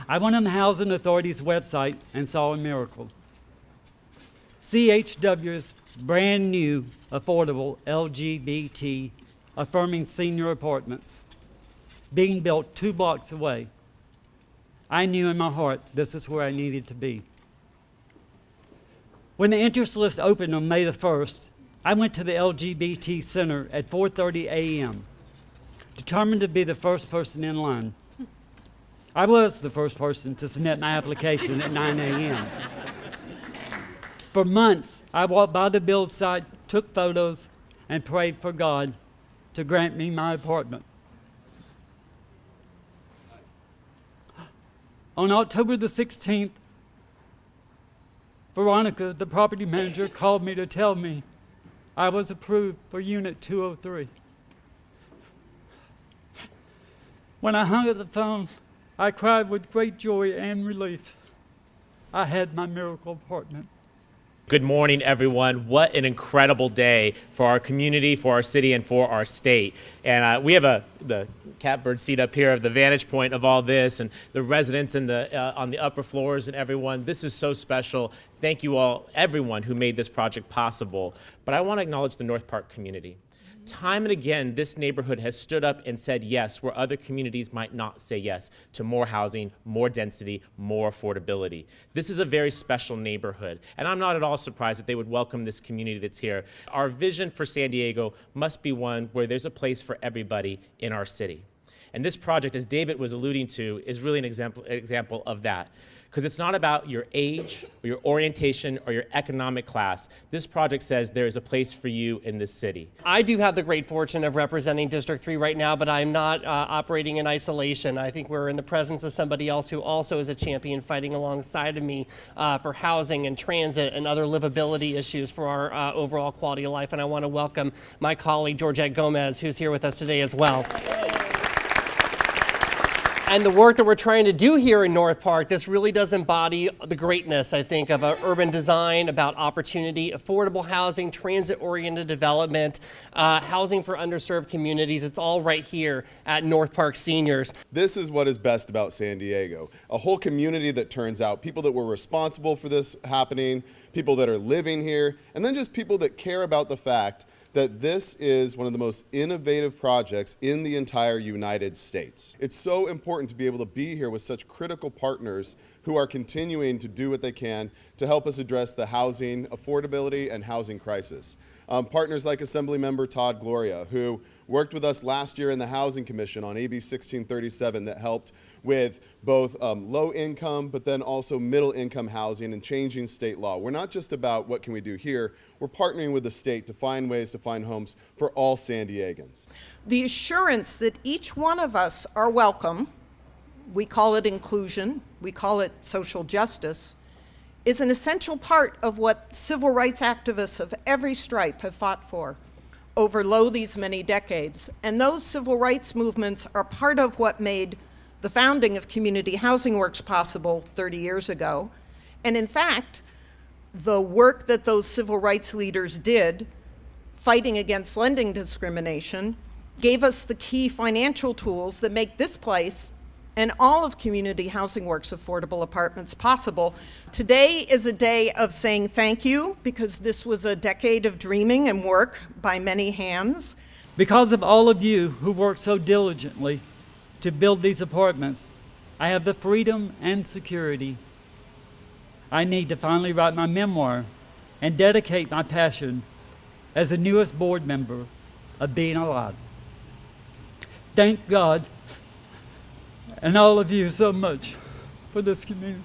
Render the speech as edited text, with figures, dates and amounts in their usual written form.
I went on the Housing Authority's website and saw a miracle. CHW's brand new, affordable LGBT affirming senior apartments being built 2 blocks away. I knew in my heart this is where I needed to be. When the interest list opened on May the 1st, I went to the LGBT Center at 4:30 a.m., determined to be the first person in line. I was the first person to submit my application at 9 a.m. For months, I walked by the build site, took photos, and prayed for God to grant me my apartment. On October the 16th, Veronica, the property manager, called me to tell me I was approved for Unit 203. When I hung up the phone, I cried with great joy and relief. I had my miracle apartment. Good morning, everyone. What an incredible day for our community, for our city, and for our state. And we have the catbird seat up here of the vantage point of all this, and the residents in on the upper floors and everyone. This is so special. Thank you all, everyone who made this project possible. But I want to acknowledge the North Park community. Time and again, this neighborhood has stood up and said yes where other communities might not say yes to more housing, more density, more affordability. This is a very special neighborhood, and I'm not at all surprised that they would welcome this community that's here. Our vision for San Diego must be one where there's a place for everybody in our city. And this project, as David was alluding to, is really an example of that. Because it's not about your age, or your orientation, or your economic class. This project says there is a place for you in this city. I do have the great fortune of representing District 3 right now, but I'm not operating in isolation. I think we're in the presence of somebody else who also is a champion fighting alongside of me for housing and transit and other livability issues for our overall quality of life. And I want to welcome my colleague, Georgette Gomez, who's here with us today as well. And the work that we're trying to do here in North Park, this really does embody the greatness, I think, of urban design, about opportunity, affordable housing, transit-oriented development, housing for underserved communities. It's all right here at North Park Seniors. This is what is best about San Diego. A whole community that turns out, people that were responsible for this happening, people that are living here, and then just people that care about the fact that this is one of the most innovative projects in the entire United States. It's so important to be able to be here with such critical partners who are continuing to do what they can to help us address the housing affordability and housing crisis. Partners like Assemblymember Todd Gloria, who worked with us last year in the Housing Commission on AB 1637 that helped with both low income, but then also middle income housing and changing state law. We're not just about what can we do here, we're partnering with the state to find ways to find homes for all San Diegans. The assurance that each one of us are welcome, we call it inclusion, we call it social justice, is an essential part of what civil rights activists of every stripe have fought for over these many decades. And those civil rights movements are part of what made the founding of Community Housing Works possible 30 years ago. And in fact, the work that those civil rights leaders did fighting against lending discrimination gave us the key financial tools that make this place and all of Community Housing Works affordable apartments possible. Today is a day of saying thank you, because this was a decade of dreaming and work by many hands. Because of all of you who worked so diligently to build these apartments, I have the freedom and security I need to finally write my memoir and dedicate my passion as the newest board member of Being Alive. Thank God and all of you so much for this community.